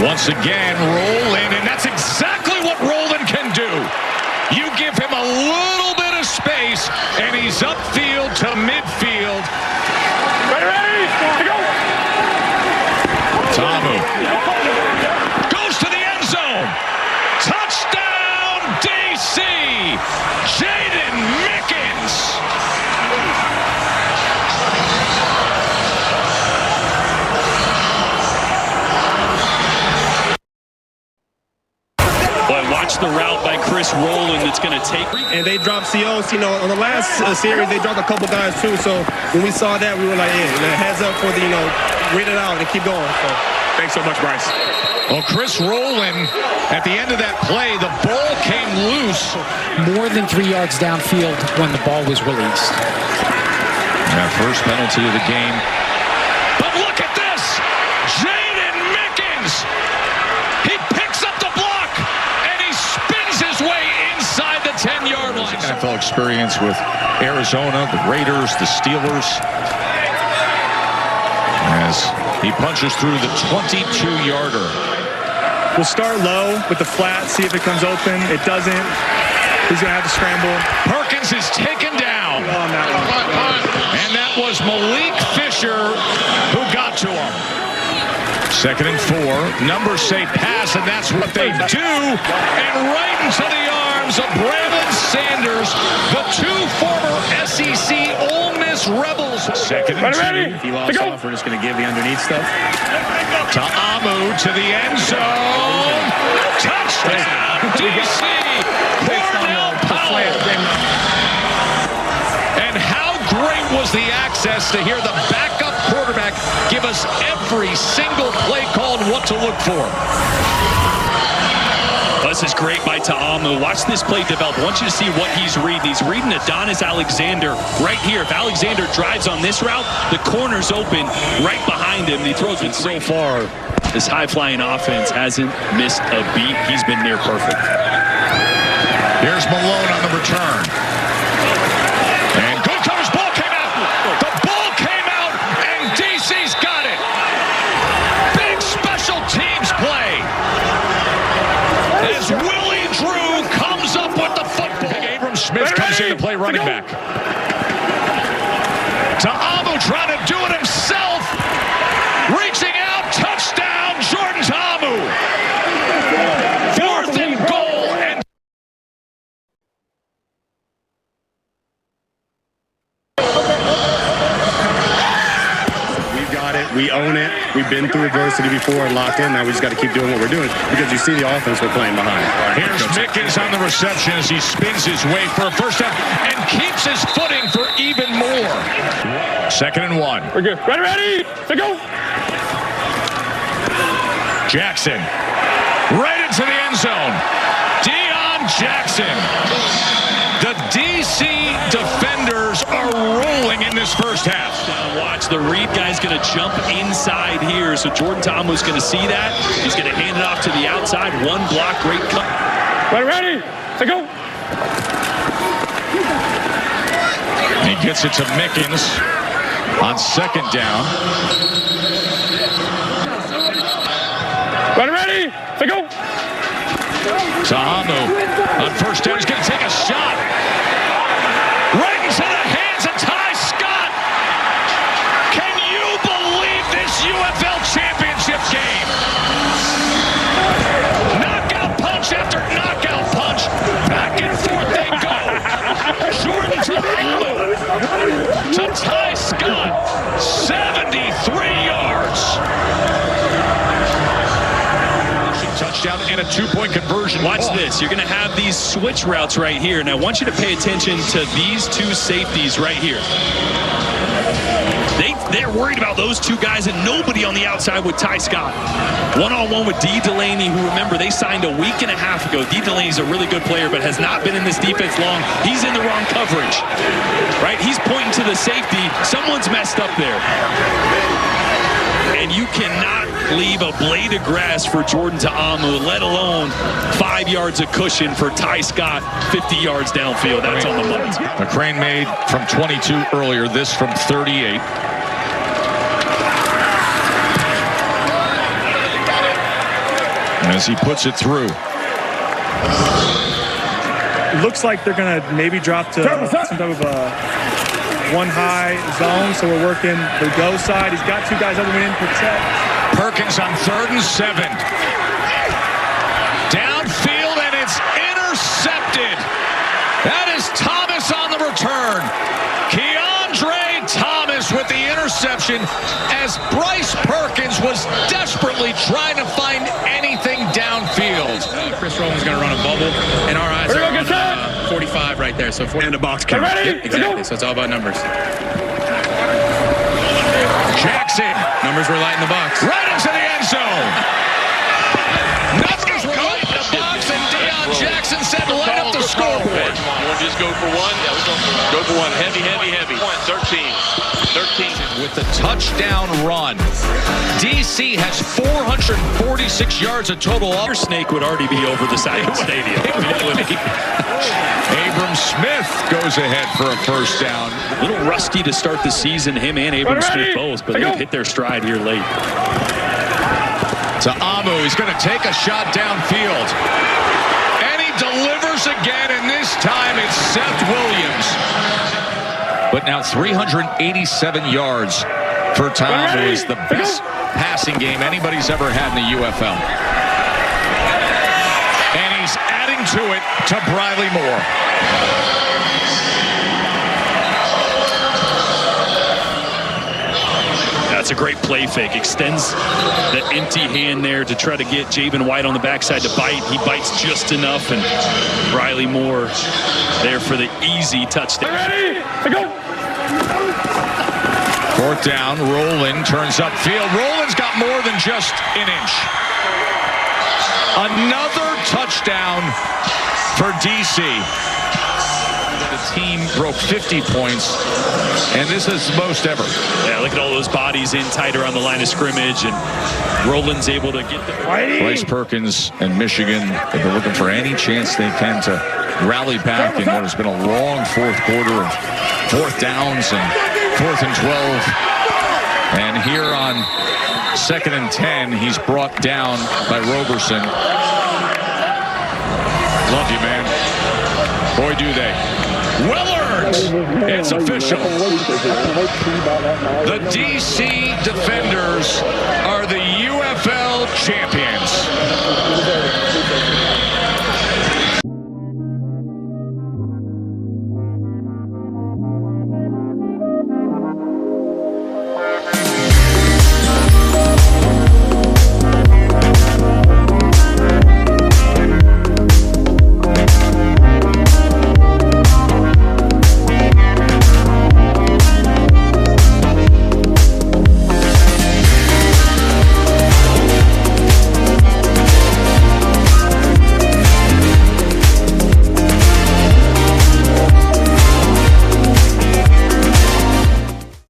Once again, Roland, and that's exactly what Roland can do. You give him a little bit of space, and he's upfield to midfield. Ready, go! Tamu goes to the end zone. Touchdown, DC! Jaden Mickens! Watch the route by Chris Roland that's going to take. And they dropped COs. You know, on the last series, they dropped a couple guys too. So when we saw that, we were like, yeah, heads up for the, read it out and keep going. So Thanks so much, Bryce. Well, Chris Roland, at the end of that play, the ball came loose. More than 3 yards downfield when the ball was released. That first penalty of the game. But look at this! Jaden Mickens! He picks up the block, and he spins his way inside the 10-yard line. NFL experience with Arizona, the Raiders, the Steelers. As he punches through the 22-yarder. We'll start low with the flat, see if it comes open. It doesn't. He's going to have to scramble. Perkins is taken down. And that was Malik Fisher who got to him. 2nd and 4. Numbers say pass, and that's what they do. And right into the arms of Braylon Sanders, the two former SEC Ole Miss Rebels. 2nd and 2. If he lost off, we're just going to give the underneath stuff. Ta'amu to the end zone. Touchdown, DC. Cornell Powell. And how great was the access to hear the backup quarterback give us every single play call and what to look for. This is great by Ta'amu. Watch this play develop. I want you to see what he's reading. He's reading Adonis Alexander right here. If Alexander drives on this route, the corner's open right behind him. He throws it so far. This high-flying offense hasn't missed a beat. He's been near perfect. Here's Malone on the return. And good coverage. Ball came out. The ball came out, and DC's got it. Big special teams play. As Willie Drew comes up with the football. Abram Smith comes in to play running back. Ta'amu trying to do it himself. Reaching out. Touchdown, Jordan Ta'amu. 4th and goal. And we've got it. We own it. We've been through adversity before and locked in. Now we just got to keep doing what we're doing because you see the offense we're playing behind. here's Mickens on the reception as he spins his way for a first down and keeps his footing for even more. 2nd and 1. We're good. Ready, go! Jackson right into the end zone. Deion Jackson. The DC defenders are rolling in this first half. Watch, the read guy's going to jump inside here. So Jordan Ta'amu's going to see that. He's going to hand it off to the outside. One block, great cut. Ready, go! He gets it to Mickens on 2nd down. Ready, go! Ta'amu on 1st down. He's going to take a shot. Right into the hands of Ty Scott. Can you believe this UFL championship game? Knockout punch after knockout punch. Back and forth they go. Jordan Ta'amu to Ty Scott. 73 yards. Touchdown and a 2-point conversion. Watch this. You're going to have these switch routes right here. And I want you to pay attention to these two safeties right here. They're worried about those two guys and nobody on the outside with Ty Scott. One-on-one with D. Delaney, who, remember, they signed a week and a half ago. D. Delaney's a really good player, but has not been in this defense long. He's in the wrong coverage, right? He's pointing to the safety. Someone's messed up there. And you cannot leave a blade of grass for Jordan Ta'amu, let alone 5 yards of cushion for Ty Scott, 50 yards downfield. That's on the money. McCrane made from 22 earlier, this from 38. as he puts it through. It looks like they're going to maybe drop to some type of a one-high zone, so we're working the go side. He's got two guys over in protect. Perkins on 3rd and 7. Downfield, and it's intercepted. That is Thomas on the return. Keandre Thomas with the interception as Bryce Perkins was desperately trying to find anything downfield. Chris Rowland's going to run a bubble, and our eyes are on 45 right there. So 40 And the box count. Yep, exactly. So it's all about numbers. Jackson. Numbers were light in the box. Right into the end zone. Numbers were light in the box, and Deion Jackson said light up the scoreboard. We'll just go for one. Yeah, go for one. Heavy, heavy, heavy. 13. With the touchdown run. DC has 446 yards of total. Your snake would already be over the side of the stadium. Abram Smith goes ahead for a first down. A little rusty to start the season, him and Abram Smith both, but they've hit their stride here late. To Amu, he's going to take a shot downfield. And he delivers again, and this time it's Seth Williams. But now 387 yards for Tom, who is the best passing game anybody's ever had in the UFL. And he's adding to it to Briley Moore. That's a great play fake. Extends the empty hand there to try to get Javen White on the backside to bite. He bites just enough, and Briley Moore there for the easy touchdown. Ready? Go. 4th down, Rowland turns upfield. Rowland's got more than just an inch. Another touchdown for DC. The team broke 50 points, and this is the most ever. Yeah, look at all those bodies in tighter on the line of scrimmage, and Rowland's able to get the... Bryce Perkins and Michigan have been looking for any chance they can to rally back in what has been a long 4th quarter of 4th downs and 4th and 12. And here on 2nd and 10, he's brought down by Roberson. Love you, man. Boy, do they. Well earned. It's official. The DC Defenders are the UFL champions.